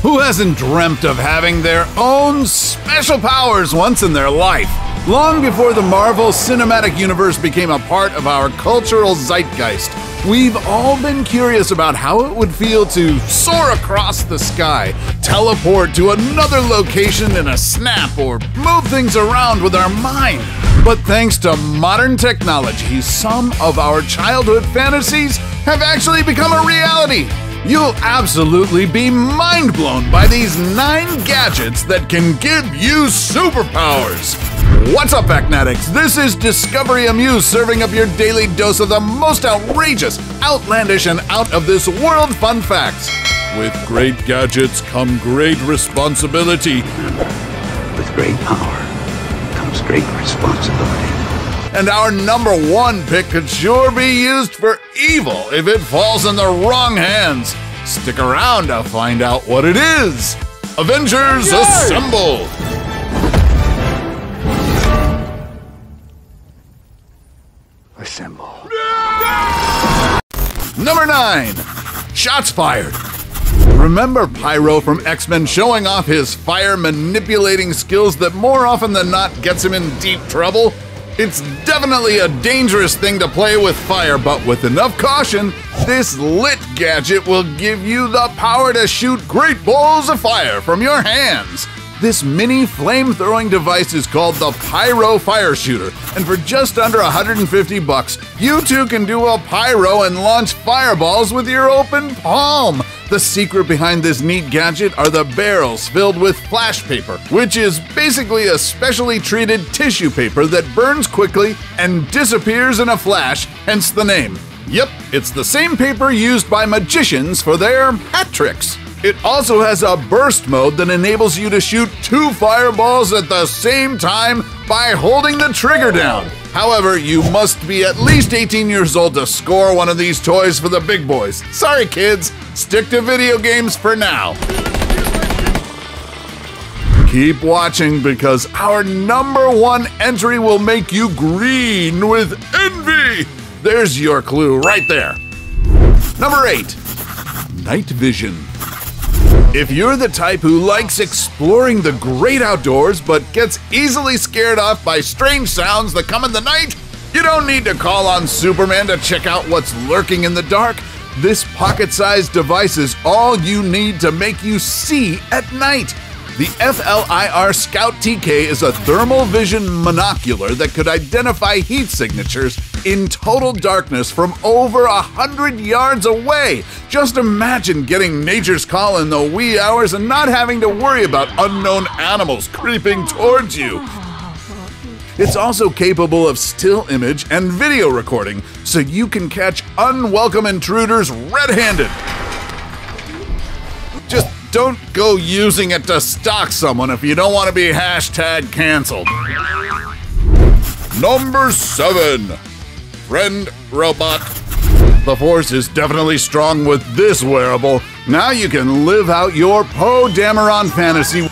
Who hasn't dreamt of having their own special powers once in their life? Long before the Marvel Cinematic Universe became a part of our cultural zeitgeist, we've all been curious about how it would feel to soar across the sky, teleport to another location in a snap, or move things around with our mind. But thanks to modern technology, some of our childhood fantasies have actually become a reality. You'll absolutely be mind blown by these 9 gadgets that can give you superpowers. What's up, Factnatics? This is Discovery Amuse, serving up your daily dose of the most outrageous, outlandish, and out-of-this-world fun facts. With great gadgets come great responsibility. With great power comes great responsibility. And our number 1 pick could sure be used for evil if it falls in the wrong hands. Stick around to find out what it is. Avengers Assemble! Assemble. Number 9. Shots fired. Remember Pyro from X-Men showing off his fire manipulating skills that more often than not gets him in deep trouble? It's definitely a dangerous thing to play with fire, but with enough caution, this lit gadget will give you the power to shoot great balls of fire from your hands. This mini flame-throwing device is called the Pyro Fire Shooter, and for just under $150, you too can do a pyro and launch fireballs with your open palm. The secret behind this neat gadget are the barrels filled with flash paper, which is basically a specially treated tissue paper that burns quickly and disappears in a flash, hence the name. Yep, it's the same paper used by magicians for their hat tricks. It also has a burst mode that enables you to shoot 2 fireballs at the same time by holding the trigger down. However, you must be at least 18 years old to score one of these toys for the big boys. Sorry, kids, stick to video games for now. Keep watching because our number 1 entry will make you green with envy. There's your clue right there. Number 8. Night vision. If you're the type who likes exploring the great outdoors but gets easily scared off by strange sounds that come in the night, you don't need to call on Superman to check out what's lurking in the dark. This pocket-sized device is all you need to make you see at night. The FLIR Scout TK is a thermal vision monocular that could identify heat signatures in total darkness from over 100 yards away. Just imagine getting nature's call in the wee hours and not having to worry about unknown animals creeping towards you. It's also capable of still image and video recording, so you can catch unwelcome intruders red-handed. Just don't go using it to stalk someone if you don't want to be #canceled. Number 7. Friend Robot. The Force is definitely strong with this wearable. Now you can live out your Poe Dameron fantasy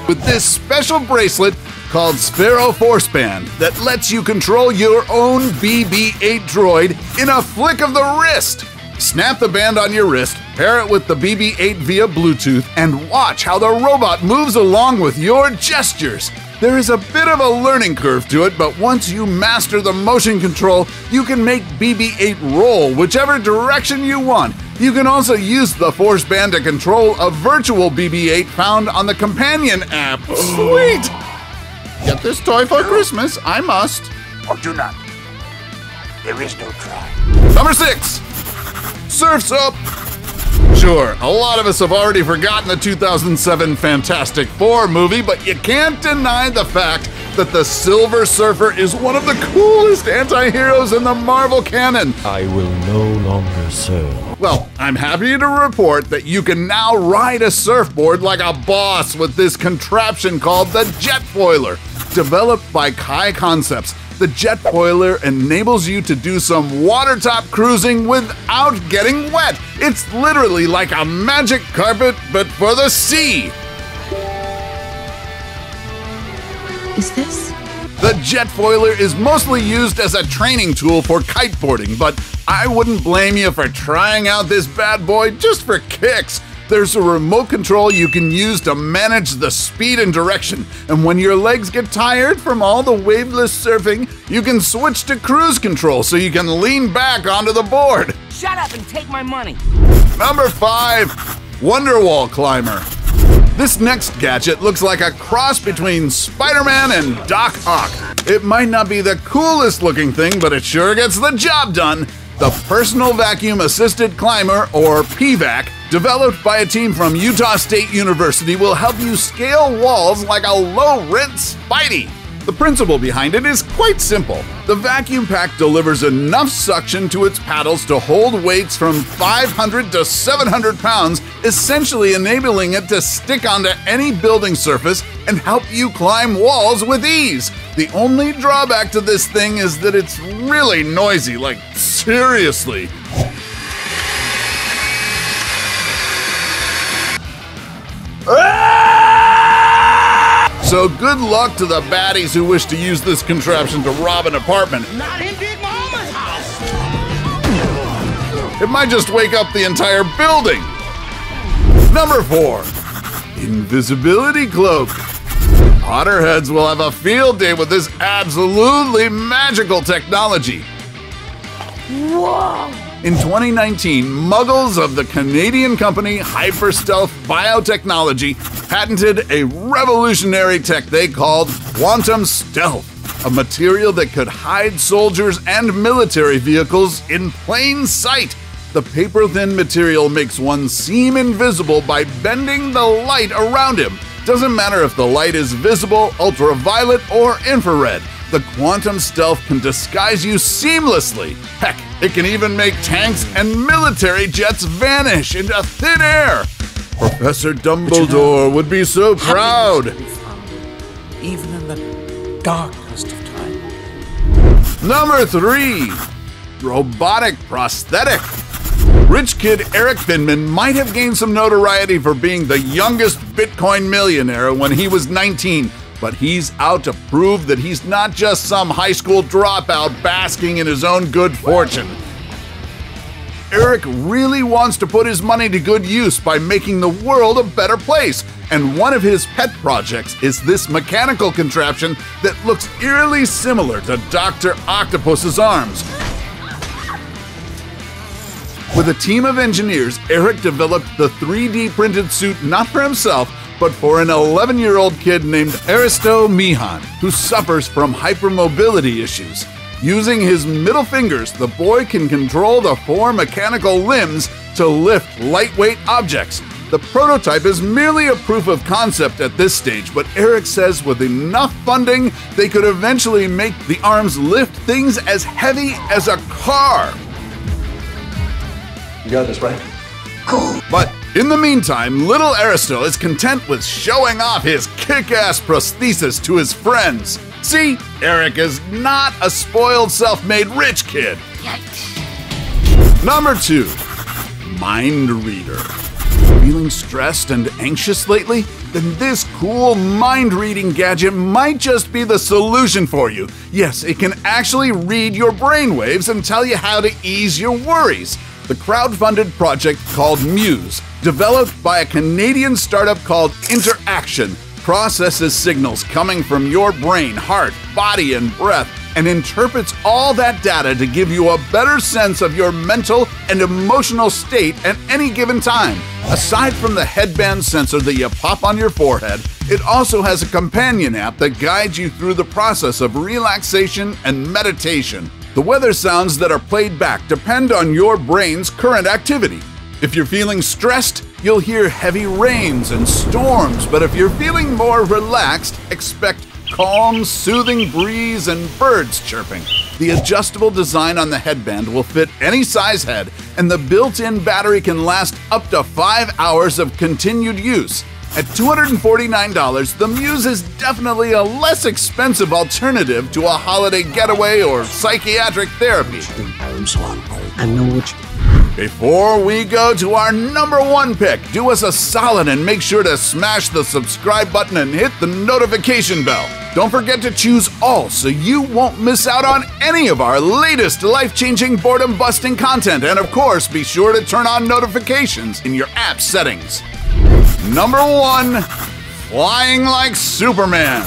with this special bracelet called Sparrow Force Band that lets you control your own BB-8 droid in a flick of the wrist. Snap the band on your wrist, pair it with the BB-8 via Bluetooth, and watch how the robot moves along with your gestures. There is a bit of a learning curve to it, but once you master the motion control, you can make BB-8 roll whichever direction you want. You can also use the Force Band to control a virtual BB-8 found on the Companion app. Sweet! Get this toy for Christmas, I must. Or do not. There is no try. Number 6. Surf's Up! Sure, a lot of us have already forgotten the 2007 Fantastic Four movie, but you can't deny the fact that the Silver Surfer is one of the coolest anti-heroes in the Marvel canon. I will no longer serve. Well, I'm happy to report that you can now ride a surfboard like a boss with this contraption called the Jetfoiler. Developed by Kai Concepts, the Jetfoiler enables you to do some water-top cruising without getting wet. It's literally like a magic carpet, but for the sea. Is this? The Jetfoiler is mostly used as a training tool for kiteboarding, but I wouldn't blame you for trying out this bad boy just for kicks. There's a remote control you can use to manage the speed and direction, and when your legs get tired from all the waveless surfing, you can switch to cruise control so you can lean back onto the board. Shut up and take my money. Number 5, Wonderwall Climber. This next gadget looks like a cross between Spider-Man and Doc Ock. It might not be the coolest looking thing, but it sure gets the job done. The Personal Vacuum Assisted Climber, or PVAC, developed by a team from Utah State University, will help you scale walls like a low-rent Spidey. The principle behind it is quite simple. The vacuum pack delivers enough suction to its paddles to hold weights from 500 to 700 pounds, essentially enabling it to stick onto any building surface and help you climb walls with ease. The only drawback to this thing is that it's really noisy, like seriously. So good luck to the baddies who wish to use this contraption to rob an apartment. Not in Big Mama's house. It might just wake up the entire building. Number 4, Invisibility Cloak. Potterheads will have a field day with this absolutely magical technology. Whoa. In 2019, muggles of the Canadian company Hyperstealth Biotechnology patented a revolutionary tech they called Quantum Stealth, a material that could hide soldiers and military vehicles in plain sight. The paper-thin material makes one seem invisible by bending the light around him. Doesn't matter if the light is visible, ultraviolet, or infrared. The Quantum Stealth can disguise you seamlessly. Heck, it can even make tanks and military jets vanish into thin air. Professor Dumbledore would be so proud. Even in the darkest of time. Number 3, Robotic Prosthetic. Rich kid Eric Finman might have gained some notoriety for being the youngest Bitcoin millionaire when he was 19. But he's out to prove that he's not just some high school dropout basking in his own good fortune. Eric really wants to put his money to good use by making the world a better place, and one of his pet projects is this mechanical contraption that looks eerily similar to Dr. Octopus's arms. With a team of engineers, Eric developed the 3D printed suit not for himself, but for an 11-year-old kid named Aristo Mihan, who suffers from hypermobility issues. Using his middle fingers, the boy can control the 4 mechanical limbs to lift lightweight objects. The prototype is merely a proof of concept at this stage, but Eric says with enough funding, they could eventually make the arms lift things as heavy as a car. You got this, right? But in the meantime, little Aristo is content with showing off his kick-ass prosthesis to his friends. See, Eric is not a spoiled self-made rich kid. Yikes. Number 2, Mind Reader. Feeling stressed and anxious lately? Then this cool mind-reading gadget might just be the solution for you. Yes, it can actually read your brainwaves and tell you how to ease your worries. The crowd-funded project called Muse, developed by a Canadian startup called Interaction, processes signals coming from your brain, heart, body, and breath, and interprets all that data to give you a better sense of your mental and emotional state at any given time. Aside from the headband sensor that you pop on your forehead, it also has a companion app that guides you through the process of relaxation and meditation. The weather sounds that are played back depend on your brain's current activity. If you're feeling stressed, you'll hear heavy rains and storms, but if you're feeling more relaxed, expect calm, soothing breeze and birds chirping. The adjustable design on the headband will fit any size head, and the built-in battery can last up to 5 hours of continued use. At $249, the Muse is definitely a less expensive alternative to a holiday getaway or psychiatric therapy. I know what you Before we go to our number 1 pick, do us a solid and make sure to smash the subscribe button and hit the notification bell. Don't forget to choose all so you won't miss out on any of our latest life-changing boredom-busting content. And of course, be sure to turn on notifications in your app settings. Number 1, flying like Superman.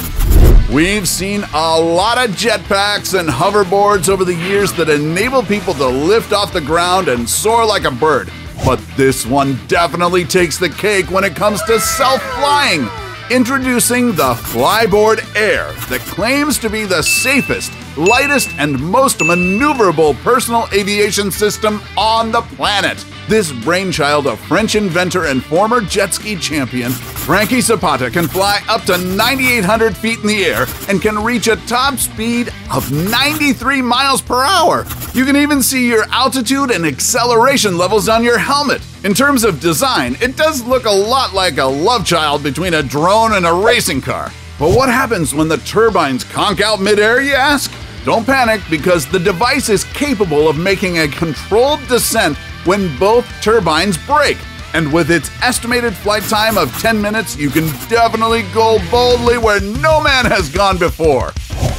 We've seen a lot of jetpacks and hoverboards over the years that enable people to lift off the ground and soar like a bird. But this one definitely takes the cake when it comes to self-flying. Introducing the Flyboard Air that claims to be the safest, lightest, and most maneuverable personal aviation system on the planet. This brainchild of French inventor and former jet ski champion, Frankie Zapata, can fly up to 9,800 feet in the air and can reach a top speed of 93 miles per hour. You can even see your altitude and acceleration levels on your helmet. In terms of design, it does look a lot like a love child between a drone and a racing car. But what happens when the turbines conk out midair, you ask? Don't panic, because the device is capable of making a controlled descent when both turbines break. And with its estimated flight time of 10 minutes, you can definitely go boldly where no man has gone before.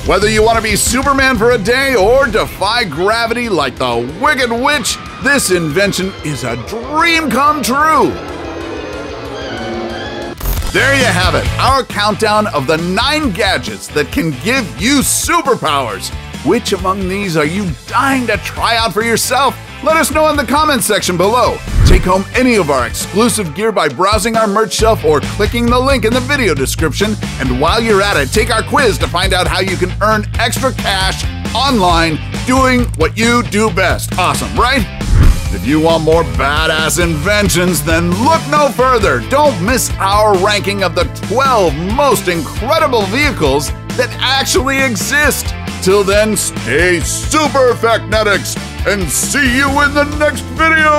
Whether you want to be Superman for a day or defy gravity like the Wicked Witch, this invention is a dream come true. There you have it, our countdown of the 9 gadgets that can give you superpowers. Which among these are you dying to try out for yourself? Let us know in the comments section below. Take home any of our exclusive gear by browsing our merch shelf or clicking the link in the video description. And while you're at it, take our quiz to find out how you can earn extra cash online doing what you do best. Awesome, right? If you want more badass inventions, then look no further. Don't miss our ranking of the 12 most incredible vehicles that actually exist. Till then, stay super Factnetics and see you in the next video!